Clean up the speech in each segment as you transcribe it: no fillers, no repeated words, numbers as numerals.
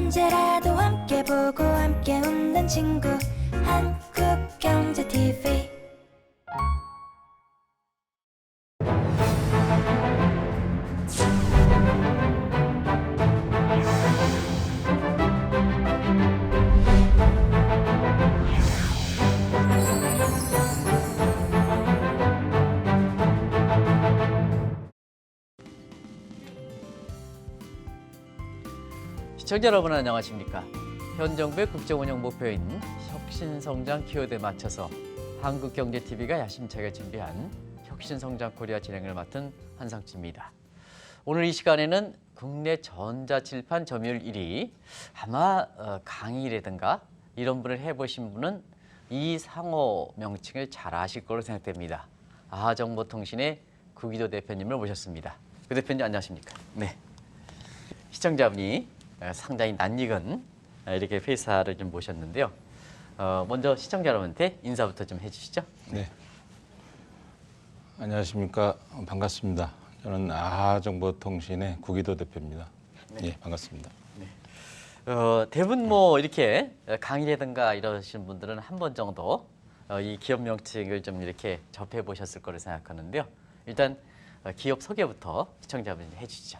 언제라도 함께 보고 함께 웃는 친구 한국경제TV. 시청자 여러분 안녕하십니까? 현 정부의 국정운영 목표인 혁신성장 키워드에 맞춰서 한국경제TV가 야심차게 준비한 혁신성장 코리아 진행을 맡은 한상치입니다. 오늘 이 시간에는 국내 전자칠판 점유율 1위, 아마 강의라든가 이런 분을 해보신 분은 이 상호 명칭을 잘 아실 거로 생각됩니다. 아하정보통신의 구기도 대표님을 모셨습니다. 구 대표님 안녕하십니까? 네. 시청자분이 상당히 낯익은 이렇게 회사를 좀 모셨는데요. 먼저 시청자 여러분한테 인사부터 좀 해주시죠. 네. 안녕하십니까. 반갑습니다. 저는 아하정보통신의 구기도 대표입니다. 네, 반갑습니다. 네. 대부분 뭐 이렇게 강의라든가 이러시는 분들은 한 번 정도 이 기업 명칭을 좀 이렇게 접해 보셨을 거로 생각하는데요. 일단 기업 소개부터 시청자분이 해주시죠.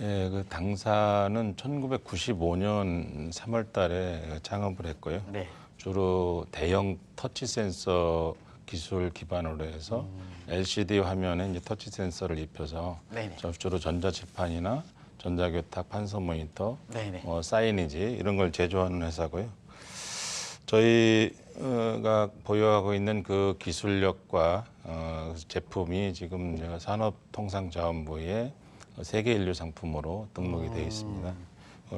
예, 그 당사는 1995년 3월 달에 창업을 했고요. 네. 주로 대형 터치 센서 기술 기반으로 해서 LCD 화면에 이제 터치 센서를 입혀서 주로 전자칠판이나 전자교탁, 판서 모니터, 사이니지 이런 걸 제조하는 회사고요. 저희가 보유하고 있는 그 기술력과 제품이 지금 산업통상자원부에 세계 인류 상품으로 등록이 되어 있습니다.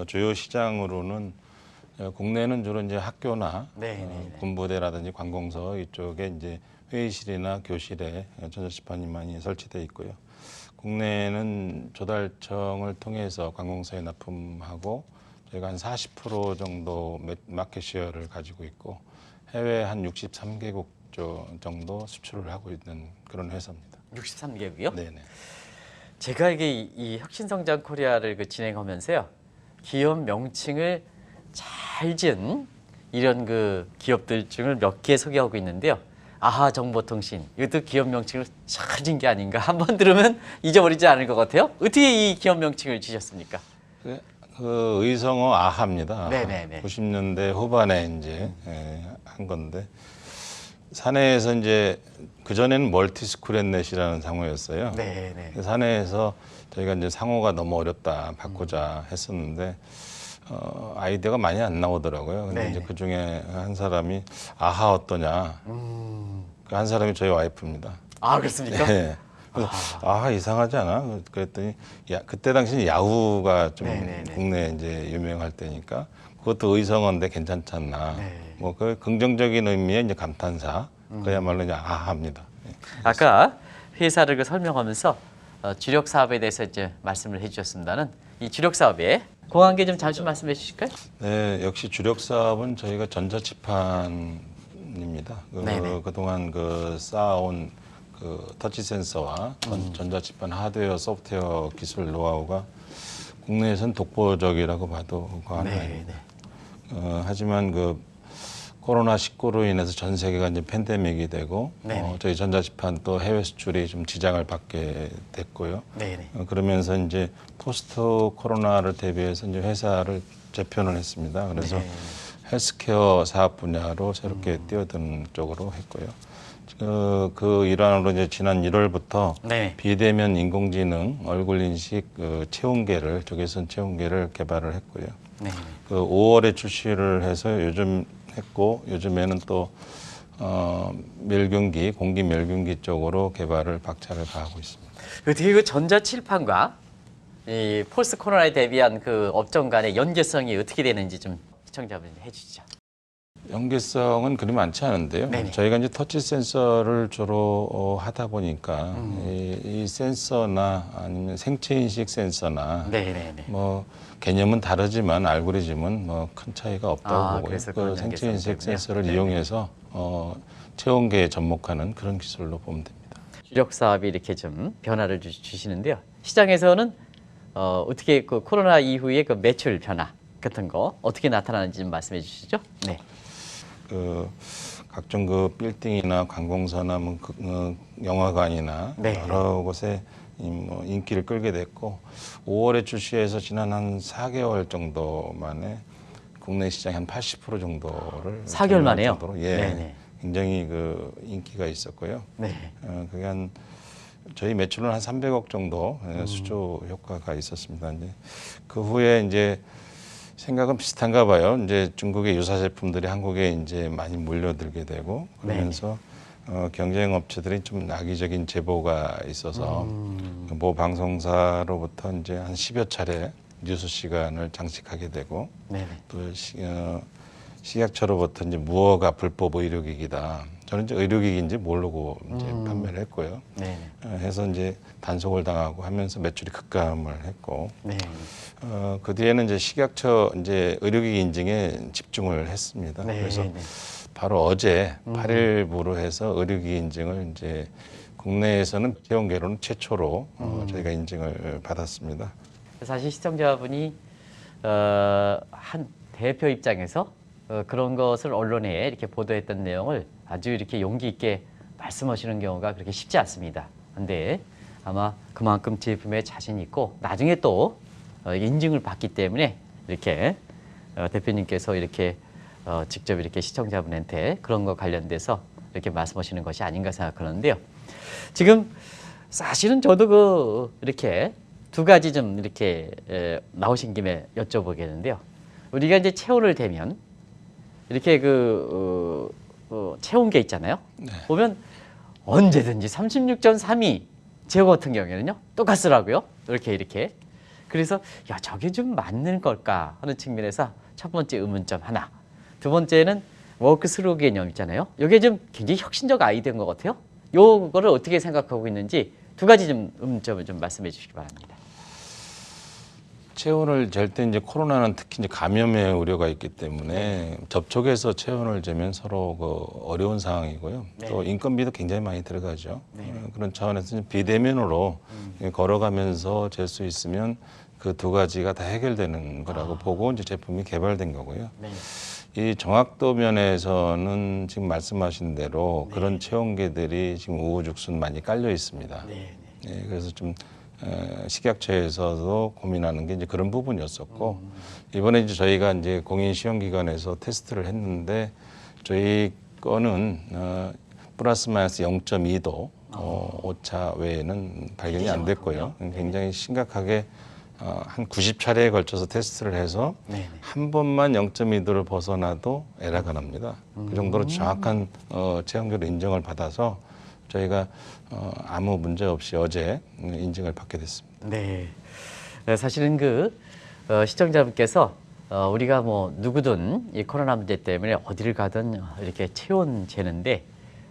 주요 시장으로는 국내는 주로 이제 학교나 군부대라든지 관공서 이쪽에 이제 회의실이나 교실에 전자칠판이 많이 설치되어 있고요. 국내는 조달청을 통해서 관공서에 납품하고 저희가 한 40% 정도 마켓 쉐어를 가지고 있고 해외 한 63개국 정도 수출을 하고 있는 그런 회사입니다. 63개국이요? 네네. 제가 이게 이 혁신성장 코리아를 진행하면서요, 기업 명칭을 잘 지은 이런 그 기업들 중을 몇 개 소개하고 있는데요. 아하정보통신, 이것도 기업 명칭을 잘 지은 게 아닌가. 한번 들으면 잊어버리지 않을 것 같아요. 어떻게 이 기업 명칭을 지셨습니까? 그 의성어 아하입니다. 네네네. 90년대 후반에 이제 한 건데 사내에서 이제 그 전에는 멀티스쿨앤넷이라는 상호였어요. 네네. 사내에서 저희가 이제 상호가 너무 어렵다 바꾸자 했었는데 아이디어가 많이 안 나오더라고요. 근데 이제 그 중에 한 사람이 아하 어떠냐. 그 한 사람이 저희 와이프입니다. 아 그렇습니까? 네. 그래서 아하 이상하지 않아? 그랬더니 그때 당시는 야후가 좀 국내 이제 유명할 때니까 그것도 의성어인데 괜찮지 않나. 뭐 그 긍정적인 의미의 이제 감탄사. 그야말로 이제 아하입니다. 아까 회사를 설명하면서 주력 사업에 대해서 이제 말씀을 해주셨습니다는 이 주력 사업에 공한 게 좀 잠시 말씀해 주실까요? 네, 역시 주력 사업은 저희가 전자칠판입니다. 그동안 그 쌓아온 그 터치 센서와 전자칠판 하드웨어, 소프트웨어 기술 노하우가 국내에선 독보적이라고 봐도 과언이 아닙니다. 하지만 그 코로나19로 인해서 전 세계가 이제 팬데믹이 되고 저희 전자칠판 또 해외 수출이 좀 지장을 받게 됐고요. 그러면서 이제 포스트 코로나를 대비해서 이제 회사를 재편을 했습니다. 그래서 헬스케어 사업 분야로 새롭게 뛰어드는 쪽으로 했고요. 그 일환으로 이제 지난 1월부터 비대면 인공지능 얼굴 인식 체온계를 적외선 체온계를 개발을 했고요. 그 5월에 출시를 해서 요즘에는 또 멸균기, 공기 멸균기 쪽으로 개발을 박차를 가하고 있습니다. 어떻게 그 전자칠판과 이 포스트 코로나에 대비한 그 업종 간의 연계성이 어떻게 되는지 좀 시청자분 해주시죠. 연계성은 그리 많지 않은데요. 저희가 이제 터치 센서를 주로 하다 보니까 이 센서나 아니면 생체 인식 센서나 뭐 개념은 다르지만 알고리즘은 뭐 큰 차이가 없다고 보고요. 그 생체 인식 센서를 이용해서 체온계에 접목하는 그런 기술로 보면 됩니다. 주력 사업이 이렇게 좀 변화를 주시는데요. 시장에서는 어떻게 그 코로나 이후의 그 매출 변화, 같은 거 어떻게 나타나는지 좀 말씀해 주시죠. 네. 그 각종 그 빌딩이나 관공서나 뭐 영화관이나 네. 여러 곳에 뭐 인기를 끌게 됐고 5월에 출시해서 지난 한 4개월 정도 만에 국내 시장 한 80% 정도를 4개월 만에요? 정도로, 예, 네네. 굉장히 그 인기가 있었고요. 네. 그게 한 저희 매출은 한 300억 정도 수조 효과가 있었습니다. 이제 그 후에 이제 생각은 비슷한가 봐요. 이제 중국의 유사 제품들이 한국에 이제 많이 몰려들게 되고 그러면서 경쟁 업체들이 좀 악의적인 제보가 있어서 모 방송사로부터 이제 한 10여 차례 뉴스 시간을 장식하게 되고 네네. 또 식약처로부터 이제 무허가 불법 의료기기다. 저는 이제 의료기기인지 모르고 이제 판매를 했고요. 네네. 해서 이제 단속을 당하고 하면서 매출이 급감을 했고, 네. 그 뒤에는 이제 식약처 이제 의료기기 인증에 집중을 했습니다. 네. 그래서 네. 바로 어제 8일부로 해서 의료기기 인증을 이제 국내에서는 체온계로는 최초로 저희가 인증을 받았습니다. 사실 시청자분이 한 대표 입장에서 그런 것을 언론에 이렇게 보도했던 내용을 아주 이렇게 용기 있게 말씀하시는 경우가 그렇게 쉽지 않습니다. 근데 아마 그만큼 제품에 자신 있고 나중에 또 인증을 받기 때문에 이렇게 대표님께서 이렇게 직접 이렇게 시청자분한테 그런 거 관련돼서 이렇게 말씀하시는 것이 아닌가 생각하는데요. 지금 사실은 저도 이렇게 두 가지 좀 이렇게 나오신 김에 여쭤보겠는데요. 우리가 이제 체온을 대면 이렇게 체온계 있잖아요. 네. 보면 언제든지 36.3이 제거 같은 경우에는요 똑같더라고요. 이렇게 그래서 야 저게 좀 맞는 걸까 하는 측면에서 첫 번째 의문점 하나. 두 번째는 워크스루 개념 있잖아요. 이게 좀 굉장히 혁신적 아이디어인 것 같아요. 요거를 어떻게 생각하고 있는지 두 가지 좀 의문점을 좀 말씀해 주시기 바랍니다. 체온을 잴 때 이제 코로나는 특히 이제 감염의 우려가 있기 때문에 접촉해서 체온을 재면 서로 그 어려운 상황이고요. 네. 또 인건비도 굉장히 많이 들어가죠. 네. 그런 차원에서 비대면으로 걸어가면서 잴 수 있으면 그 두 가지가 다 해결되는 거라고 보고 이제 제품이 개발된 거고요. 네. 이 정확도 면에서는 지금 말씀하신 대로 네. 그런 체온계들이 지금 우후죽순 많이 깔려 있습니다. 네. 네, 그래서 좀 식약처에서도 고민하는 게 이제 그런 부분이었었고 이번에 이제 저희가 이제 공인 시험기관에서 테스트를 했는데 저희 거는 플러스 마이너스 0.2도 오차 외에는 발견이 안 됐고요. 굉장히 심각하게 한 90차례에 걸쳐서 테스트를 해서 네네. 한 번만 0.2도를 벗어나도 에러가 납니다. 그 정도로 정확한 체온계로 인정을 받아서 저희가 아무 문제 없이 어제 인증을 받게 됐습니다. 네. 사실은 시청자분께서 우리가 뭐 누구든 이 코로나 문제 때문에 어디를 가든 이렇게 체온 재는데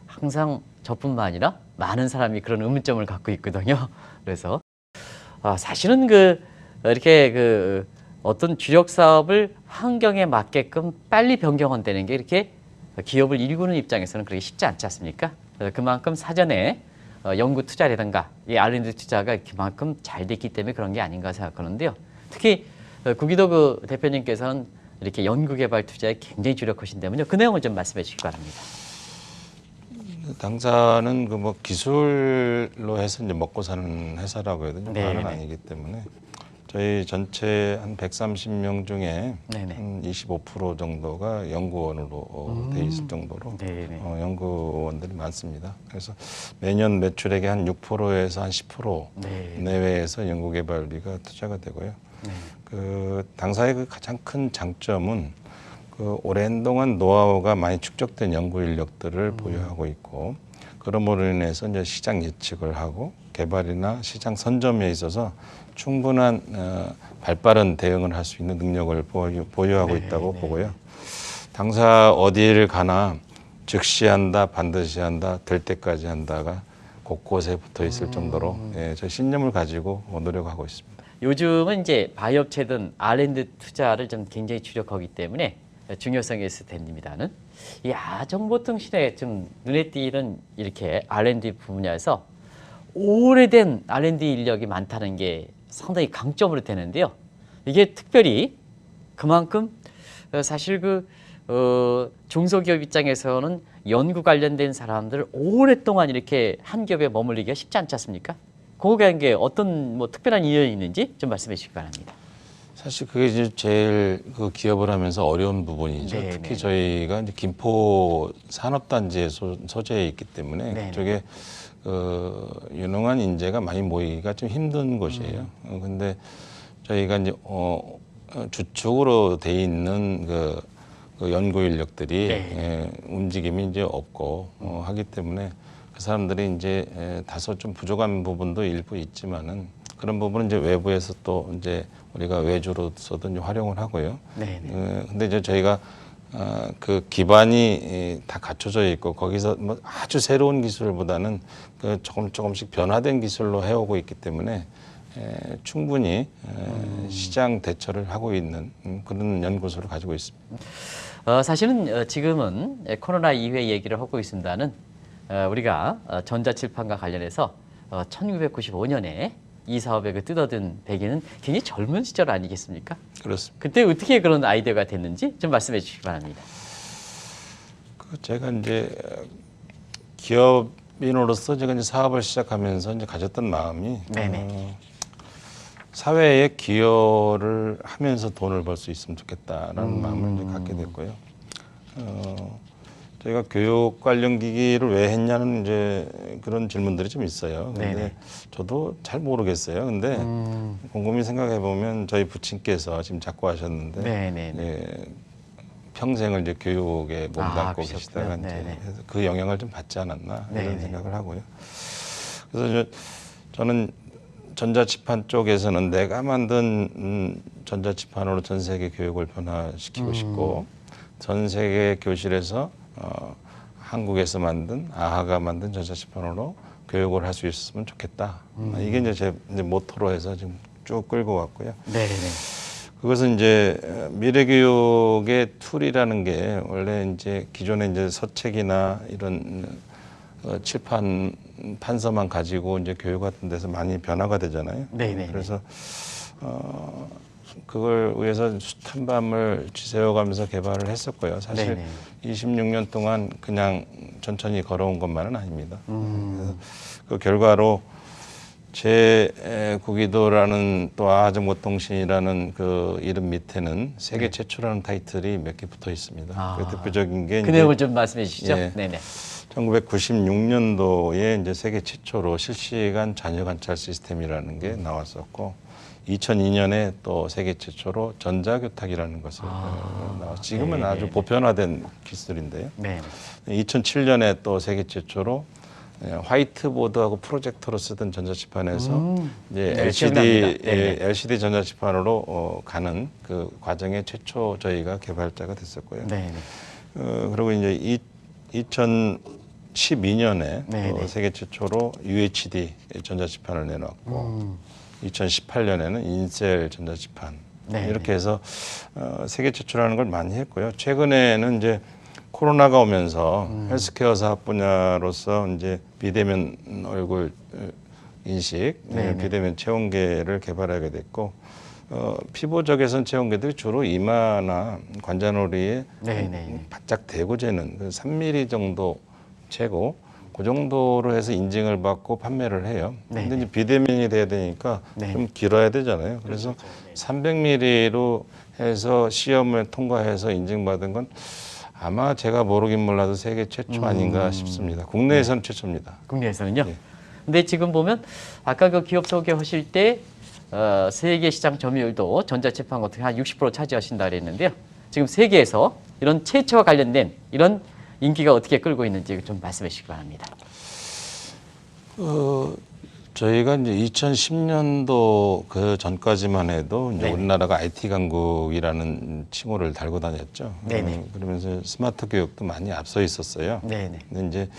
항상 저뿐만 아니라 많은 사람이 그런 의문점을 갖고 있거든요. 그래서 사실은 이렇게 어떤 주력 사업을 환경에 맞게끔 빨리 변경한다는 게 이렇게 기업을 일구는 입장에서는 그렇게 쉽지 않지 않습니까? 그만큼 사전에 연구 투자라든가 이 R&D 투자가 그만큼 잘 됐기 때문에 그런 게 아닌가 생각하는데요. 특히 구기도 대표님께서는 이렇게 연구개발 투자에 굉장히 주력하신다면요. 그 내용을 좀 말씀해 주시기 바랍니다. 당사는 뭐 기술로 해서 이제 먹고 사는 회사라고 해야 되죠. 네, 그건 네. 아니기 때문에 저희 전체 한 130명 중에 네, 네. 한 25% 정도가 연구원으로 돼 있을 정도로 네, 네. 연구원들이 많습니다. 그래서 매년 매출액의 한 6%에서 한 10% 네. 내외에서 연구개발비가 투자가 되고요. 네. 당사의 가장 큰 장점은 오랜 동안 노하우가 많이 축적된 연구 인력들을 보유하고 있고 그러므로 인해서 이제 시장 예측을 하고 개발이나 시장 선점에 있어서 충분한 발빠른 대응을 할 수 있는 능력을 보유하고 네, 있다고 네. 보고요. 당사 어디를 가나 즉시 한다, 반드시 한다, 될 때까지 한다가 곳곳에 붙어 있을 정도로 저 신념을 가지고 노력하고 있습니다. 요즘은 이제 바이오업체든 R&D 투자를 좀 굉장히 주력하기 때문에 중요성이 있을 텐데입니다는 이 정보통신에 좀 눈에 띄는 이렇게 R&D 분야에서 오래된 R&D 인력이 많다는 게 상당히 강점으로 되는데요. 이게 특별히 그만큼 사실 중소기업 입장에서는 연구 관련된 사람들 오랫동안 이렇게 한 기업에 머물리기가 쉽지 않지 않습니까? 그거에 게 어떤 뭐 특별한 이유가 있는지 좀 말씀해 주시기 바랍니다. 사실 그게 이제 제일 그 기업을 하면서 어려운 부분이죠. 네, 특히 네. 저희가 이제 김포 산업단지에 소재에 있기 때문에 네, 그쪽에 유능한 인재가 많이 모이기가 좀 힘든 곳이에요. 근데 저희가 이제 주축으로 돼 있는 그 연구 인력들이 네. 움직임이 이제 없고 하기 때문에 그 사람들이 이제 다소 좀 부족한 부분도 일부 있지만은 그런 부분은 이제 외부에서 또 이제 우리가 외주로서도 이제 활용을 하고요. 네, 네. 근데 이제 저희가 그 기반이 다 갖춰져 있고 거기서 뭐 아주 새로운 기술보다는 그 조금씩 변화된 기술로 해오고 있기 때문에 충분히 시장 대처를 하고 있는 그런 연구소를 가지고 있습니다. 사실은 지금은 코로나 이후의 얘기를 하고 있습니다는 우리가 전자칠판과 관련해서 1995년에 이 사업에 뜨거든 배기는 굉장히 젊은 시절 아니겠습니까? 그렇습니다. 그때 어떻게 그런 아이디어가 됐는지 좀 말씀해 주시기 바랍니다. 제가 이제 기업인으로서 제가 이제 사업을 시작하면서 이제 가졌던 마음이 네네. 사회에 기여를 하면서 돈을 벌 수 있으면 좋겠다라는 마음을 이제 갖게 됐고요. 저희가 교육 관련 기기를 왜 했냐는 이제 그런 질문들이 좀 있어요. 근데 네네. 저도 잘 모르겠어요. 근데 곰곰이 생각해 보면 저희 부친께서 지금 자꾸 하셨는데 네네네. 예, 평생을 이제 교육에 몸담고 그러셨군요. 계시다가 이제 네네. 해서 그 영향을 좀 받지 않았나 네네. 이런 생각을 하고요. 그래서 저는 전자치판 쪽에서는 내가 만든 전자치판으로 전 세계 교육을 변화시키고 싶고 전 세계 교실에서 한국에서 만든 아하가 만든 전자치판으로 교육을 할 수 있었으면 좋겠다. 이게 이제 제 이제 모토로 해서 지금 쭉 끌고 왔고요. 네네네. 그것은 이제 미래교육의 툴이라는 게 원래 이제 기존에 이제 서책이나 이런 칠판 판서만 가지고 이제 교육 같은 데서 많이 변화가 되잖아요. 네네. 그래서 그걸 위해서 숱한 밤을 지새워가면서 개발을 했었고요. 사실 네네. 26년 동안 그냥 천천히 걸어온 것만은 아닙니다. 그래서 그 결과로 제 구기도라는 또 아하정보통신이라는 그 이름 밑에는 세계 최초라는 타이틀이 몇 개 붙어 있습니다. 그 대표적인 게 그 이제 내용을 좀 말씀해 주시죠. 예. 네네. 1996년도에 이제 세계 최초로 실시간 자녀 관찰 시스템이라는 게 나왔었고 2002년에 또 세계 최초로 전자교탁이라는 것을 나왔. 지금은 네네네. 아주 보편화된 기술인데요. 네. 2007년에 또 세계 최초로 화이트보드하고 프로젝터로 쓰던 전자칠판에서 이제 네, LCD 기억납니다. 네네. LCD 전자칠판으로 가는 그 과정에 최초 저희가 개발자가 됐었고요. 네네. 그리고 이제 2012년에 네네. 또 세계 최초로 UHD 전자칠판을 내놨고 2018년에는 인셀 전자칠판 네네. 이렇게 해서 세계 최초라는 걸 많이 했고요. 최근에는 이제 코로나가 오면서 헬스케어 사업 분야로서 이제 비대면 얼굴 인식, 네네. 비대면 체온계를 개발하게 됐고 피부적외선 체온계들이 주로 이마나 관자놀이에 네네. 바짝 대고 재는 그 3mm 정도 재고 그 정도로 해서 인증을 받고 판매를 해요. 네네. 근데 이제 비대면이 돼야 되니까 네. 좀 길어야 되잖아요. 그래서 300mm로 해서 시험을 통과해서 인증받은 건 아마 제가 모르긴 몰라도 세계 최초 아닌가 싶습니다. 국내에서는 최초입니다. 국내에서는요. 예. 근데 지금 보면 아까 그 기업 소개하실 때 세계 시장 점유율도 전자칠판 같은 한 60% 차지하신다 그랬는데요. 지금 세계에서 이런 최초와 관련된 이런 인기가 어떻게 끌고 있는지 좀 말씀해 주시기 바랍니다. 저희가 이제 2010년도 그 전까지만 해도 이제 네네. 우리나라가 IT 강국이라는 칭호를 달고 다녔죠. 네네. 그러면서 스마트 교육도 많이 앞서 있었어요. 네네. 근데 이제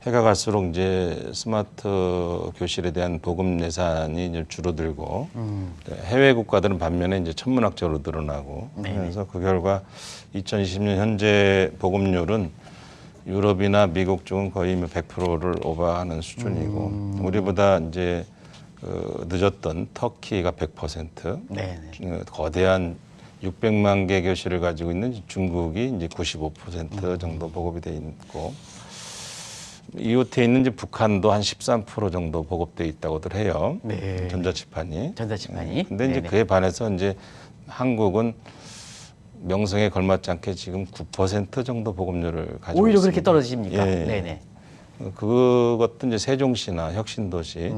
해가 갈수록 이제 스마트 교실에 대한 보급 예산이 이제 줄어들고 해외 국가들은 반면에 이제 천문학적으로 늘어나고 네네. 그래서 그 결과 2020년 현재 보급률은 유럽이나 미국 쪽은 거의 100%를 오버하는 수준이고 우리보다 이제 늦었던 터키가 100%, 네네. 거대한 600만 개 교실을 가지고 있는 중국이 이제 95% 정도 보급이 돼 있고 이웃에 있는 이제 북한도 한 13% 정도 보급돼 있다고들 해요. 네. 전자칠판이. 전자칠판이. 근데 이제 네네. 그에 반해서 이제 한국은 명성에 걸맞지 않게 지금 9% 정도 보급률을 가지고 오히려 있습니다. 그렇게 떨어집니까? 예. 네네. 그것도 이제 세종시나 혁신도시,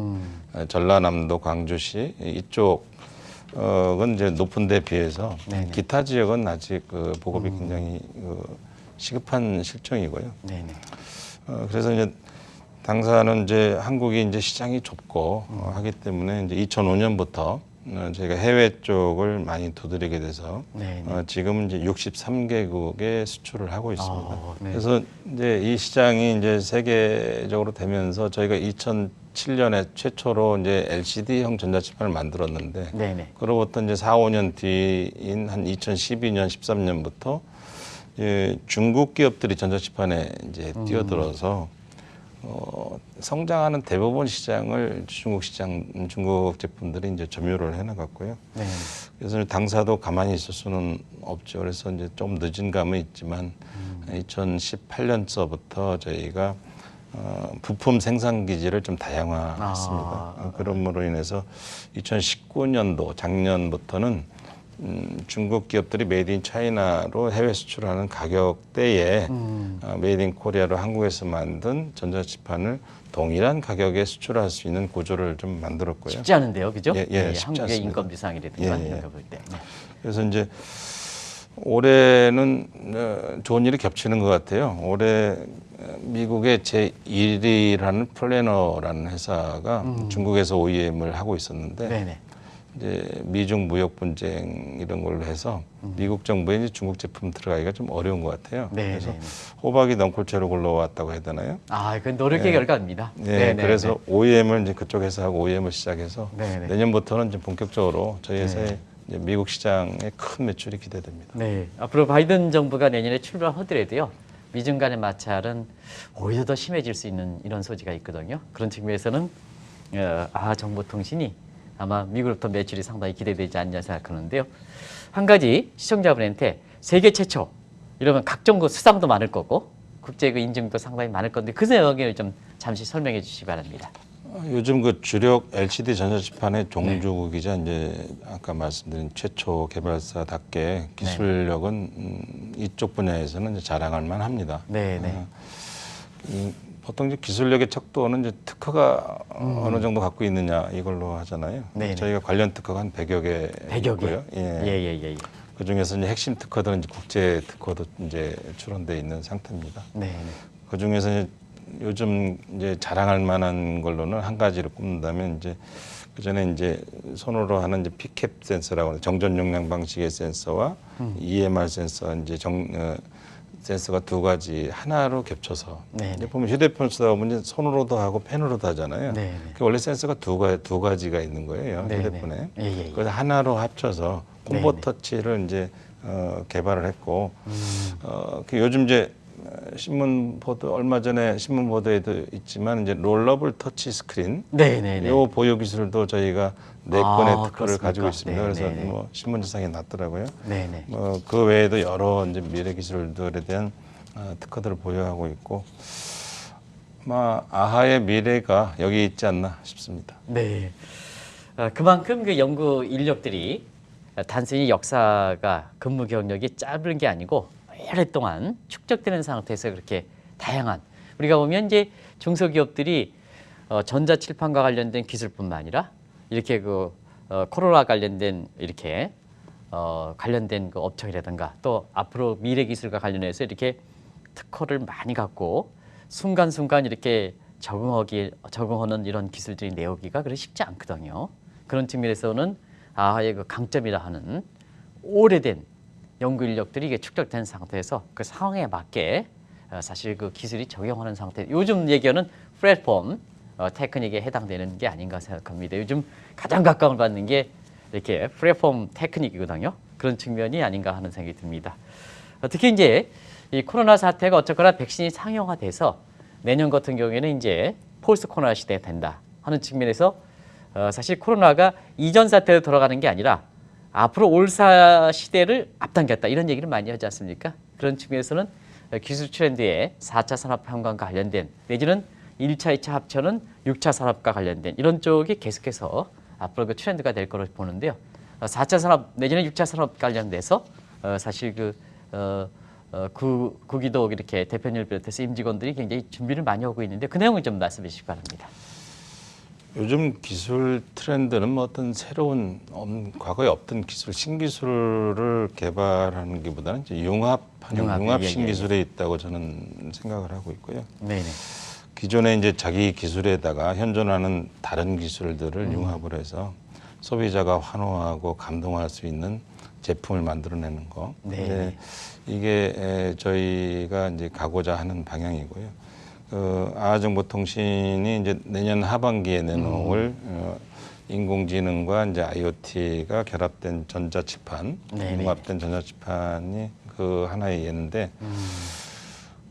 전라남도, 광주시 이쪽은 이제 높은 데 비해서 네네. 기타 지역은 아직 그 보급이 굉장히 시급한 실정이고요. 네네. 그래서 이제 당사는 이제 한국이 이제 시장이 좁고 하기 때문에 이제 2005년부터 저희가 해외 쪽을 많이 두드리게 돼서 네네. 지금 이제 63개국에 수출을 하고 있습니다. 네. 그래서 이제 이 시장이 이제 세계적으로 되면서 저희가 2007년에 최초로 이제 LCD형 전자칠판을 만들었는데 네네. 그로부터 이제 4, 5년 뒤인 한 2012년, 13년부터 중국 기업들이 전자칠판에 이제 뛰어들어서 성장하는 대부분 시장을 중국 제품들이 이제 점유를 해나갔고요. 네. 그래서 당사도 가만히 있을 수는 없죠. 그래서 이제 좀 늦은 감은 있지만 2018년서부터 저희가 부품 생산 기지를 좀 다양화했습니다. 그럼으로 인해서 2019년도 작년부터는 중국 기업들이 메이드 인 차이나로 해외 수출하는 가격대에 메이드 인 코리아로 한국에서 만든 전자칠판을 동일한 가격에 수출할 수 있는 구조를 좀 만들었고요. 쉽지 않은데요, 그죠? 쉽지 한국의 않습니다. 인건 비상이라든가 이런 거 볼 때. 네. 그래서 이제 올해는 좋은 일이 겹치는 것 같아요. 올해 미국의 제1위라는 플래너라는 회사가 중국에서 OEM을 하고 있었는데 네네. 이제 미중 무역 분쟁 이런 걸로 해서 미국 정부에 이제 중국 제품 들어가기가 좀 어려운 것 같아요. 네, 그래서 네, 네. 호박이 넝쿨째로 굴러왔다고 해야 되나요? 그 노력의 결과입니다. 네, 그래서 OEM을 이제 그쪽에서 하고 OEM을 시작해서 네네. 내년부터는 이제 본격적으로 저희 회사의 이제 미국 시장에 큰 매출이 기대됩니다. 네. 앞으로 바이든 정부가 내년에 출범하더라도요. 미중 간의 마찰은 오히려 더 심해질 수 있는 이런 소지가 있거든요. 그런 측면에서는 정보통신이 아마 미국으로부터 매출이 상당히 기대되지 않냐 생각하는데요. 한 가지 시청자분한테 세계 최초 이러면 각종 그 수상도 많을 거고 국제 그 인증도 상당히 많을 건데 그 내용을 좀 잠시 설명해 주시기 바랍니다. 요즘 그 주력 LCD 전자칠판의 종주국이자 이제 아까 말씀드린 최초 개발사답게 기술력은 이쪽 분야에서는 이제 자랑할 만합니다. 네네. 보통 이제 기술력의 척도는 이제 특허가 어느 정도 갖고 있느냐 이걸로 하잖아요. 네네. 저희가 관련 특허가 한 100여 개 100여 개. 있고요. 예. 그 중에서 이제 핵심 특허들은 이제 국제 특허도 이제 출원돼 있는 상태입니다. 네. 그 중에서 이제 요즘 이제 자랑할 만한 걸로는 한 가지를 꼽는다면 이제 그 전에 이제 손으로 하는 이제 피캡 센서라고 하는 정전 용량 방식의 센서와 EMR 센서 이제 센서가 두 가지 하나로 겹쳐서 이제 보면 휴대폰 쓰다 보면 손으로도 하고 펜으로도 하잖아요. 원래 센서가 두 가지가 있는 거예요. 휴대폰에. 그래서 하나로 합쳐서 콤보 터치를 이제 개발을 했고 요즘 이제 신문 보도 얼마 전에 신문 보도에도 있지만 이제 롤러블 터치 스크린 요 보유 기술도 저희가 4건의 특허를 가지고 있습니다. 그래서 뭐 신문지상에 났더라고요. 그 외에도 여러 이제 미래 기술들에 대한 특허들을 보유하고 있고 아하의 미래가 여기 있지 않나 싶습니다. 네. 그만큼 그 연구 인력들이 단순히 역사가 근무 경력이 짧은 게 아니고 오랫동안 축적되는 상태에서 그렇게 다양한 우리가 보면 이제 중소기업들이 전자칠판과 관련된 기술뿐만 아니라 이렇게 그 코로나 관련된 이렇게 관련된 그 업종이라든가 또 앞으로 미래 기술과 관련해서 이렇게 특허를 많이 갖고 순간순간 이렇게 적응하는 이런 기술들이 내오기가 그리 쉽지 않거든요. 그런 측면에서는 아하의 그 강점이라 하는 오래된 연구 인력들이 이게 축적된 상태에서 그 상황에 맞게 사실 그 기술이 적용하는 상태. 요즘 얘기하는 플랫폼 테크닉에 해당되는 게 아닌가 생각합니다. 요즘 가장 각광을 받는 게 이렇게 플랫폼 테크닉이거든요. 그런 측면이 아닌가 하는 생각이 듭니다. 특히 이제 이 코로나 사태가 어쨌거나 백신이 상용화돼서 내년 같은 경우에는 이제 포스트 코로나 시대가 된다 하는 측면에서 사실 코로나가 이전 사태로 돌아가는 게 아니라 앞으로 올사 시대를 앞당겼다 이런 얘기를 많이 하지 않습니까? 그런 측면에서는 기술 트렌드에 4차 산업혁명과 관련된 내지는 1차, 2차 합쳐는 6차 산업과 관련된 이런 쪽이 계속해서 앞으로 그 트렌드가 될 거로 보는데요. 4차 산업 내지는 6차 산업 관련돼서 사실 구기도 이렇게 대표님을 비롯해서 임직원들이 굉장히 준비를 많이 하고 있는데 그 내용을 좀 말씀해 주시기 바랍니다. 요즘 기술 트렌드는 뭐 어떤 새로운 과거에 없던 기술, 신기술을 개발하는 것보다는 이제 융합 신기술에 있다고 저는 생각을 하고 있고요. 네네. 기존에 이제 자기 기술에다가 현존하는 다른 기술들을 융합을 해서 소비자가 환호하고 감동할 수 있는 제품을 만들어내는 거. 네. 이게 저희가 이제 가고자 하는 방향이고요. 아정보통신이 이제 내년 하반기에 내놓을 인공지능과 이제 IoT가 결합된 전자치판, 융합된 전자치판이 그 하나의 예인데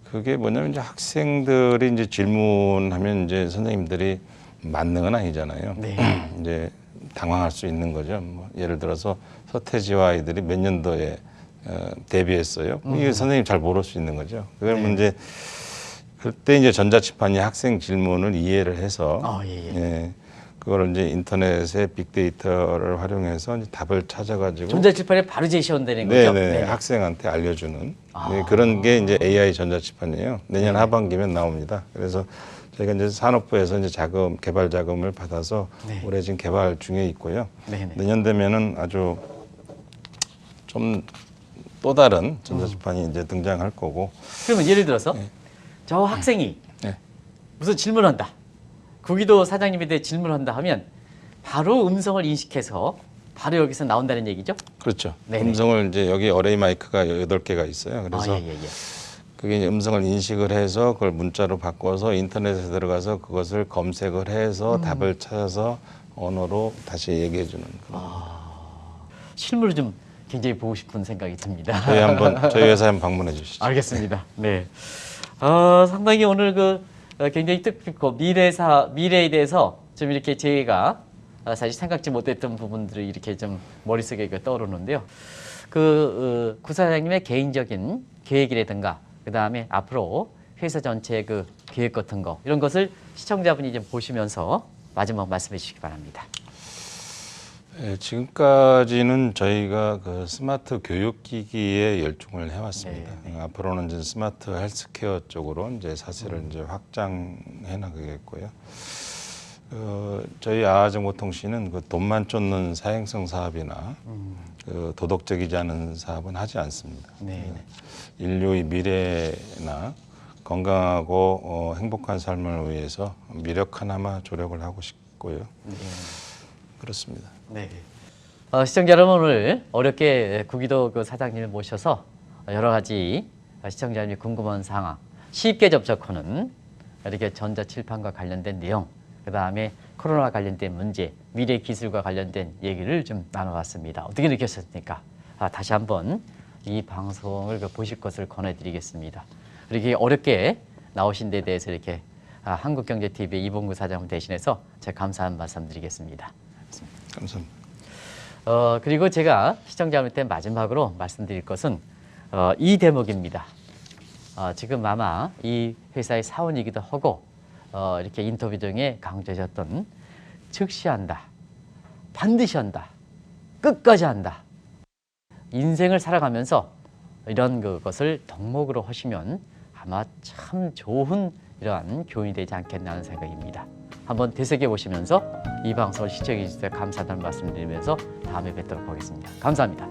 그게 뭐냐면 이제 학생들이 이제 질문하면 이제 선생님들이 만능은 아니잖아요. 네. 이제 당황할 수 있는 거죠. 뭐 예를 들어서 서태지와 아이들이 몇 년도에 데뷔했어요. 이게 선생님 잘 모를 수 있는 거죠. 그러면 이제 그때 이제 전자치판이 학생 질문을 이해를 해서 예, 그걸 이제 인터넷에 빅데이터를 활용해서 이제 답을 찾아가지고 전자칠판에 바로 제시한다는 거죠? 네. 학생한테 알려주는 네, 그런 게 이제 AI 전자치판이에요. 내년 하반기면 나옵니다. 그래서 저희가 이제 산업부에서 이제 개발 자금을 받아서 올해 지금 개발 중에 있고요. 내년 되면은 아주 좀 또 다른 전자치판이 이제 등장할 거고. 그러면 예를 들어서 저 학생이 무슨 질문한다. 구기도 사장님에 대해 질문한다 하면 바로 음성을 인식해서 바로 여기서 나온다는 얘기죠? 그렇죠. 네네. 음성을 이제 여기 어레이 마이크가 8개가 있어요. 그래서 그게 이제 음성을 인식을 해서 그걸 문자로 바꿔서 인터넷에 들어가서 그것을 검색을 해서 답을 찾아서 언어로 다시 얘기해 주는 그런. 실물을 좀 굉장히 보고 싶은 생각이 듭니다. 저희 회사에 한번 방문해 주시죠. 알겠습니다. 네. 상당히 오늘 굉장히 뜻깊고 미래에 대해서 좀 이렇게 제가 사실 생각지 못했던 부분들이 이렇게 좀 머릿속에 떠오르는데요. 구 사장님의 개인적인 계획이라든가 그 다음에 앞으로 회사 전체의 그 계획 같은 거 이런 것을 시청자분이 좀 보시면서 마지막 말씀해 주시기 바랍니다. 네, 지금까지는 저희가 그 스마트 교육기기에 열중을 해왔습니다. 앞으로는 이제 스마트 헬스케어 쪽으로 이제 사실을 이제 확장해 나가겠고요. 저희 아정보통신은 그 돈만 쫓는 사행성 사업이나 그 도덕적이지 않은 사업은 하지 않습니다. 인류의 미래나 건강하고 행복한 삶을 위해서 미력 하나마 조력을 하고 싶고요. 그렇습니다. 네. 시청자 여러분 오늘 어렵게 구기도 그 사장님을 모셔서 여러 가지 시청자님이 궁금한 사항 쉽게 접촉하는 이렇게 전자칠판과 관련된 내용 그 다음에 코로나 관련된 문제 미래 기술과 관련된 얘기를 좀 나눠봤습니다. 어떻게 느꼈습니까? 다시 한번 이 방송을 보실 것을 권해드리겠습니다. 이렇게 어렵게 나오신 데 대해서 이렇게 한국경제TV 이봉구 사장님 대신해서 제가 감사한 말씀 드리겠습니다. 감사합니다. 그리고 제가 시청자분한테 마지막으로 말씀드릴 것은 이 대목입니다. 지금 아마 이 회사의 사원이기도 하고 이렇게 인터뷰 중에 강조하셨던 즉시 한다, 반드시 한다, 끝까지 한다. 인생을 살아가면서 이런 그것을 덕목으로 하시면 아마 참 좋은 이러한 교훈이 되지 않겠나 하는 생각입니다. 한번 되새겨 보시면서 이 방송을 시청해 주셔서 감사하다는 말씀드리면서 다음에 뵙도록 하겠습니다. 감사합니다.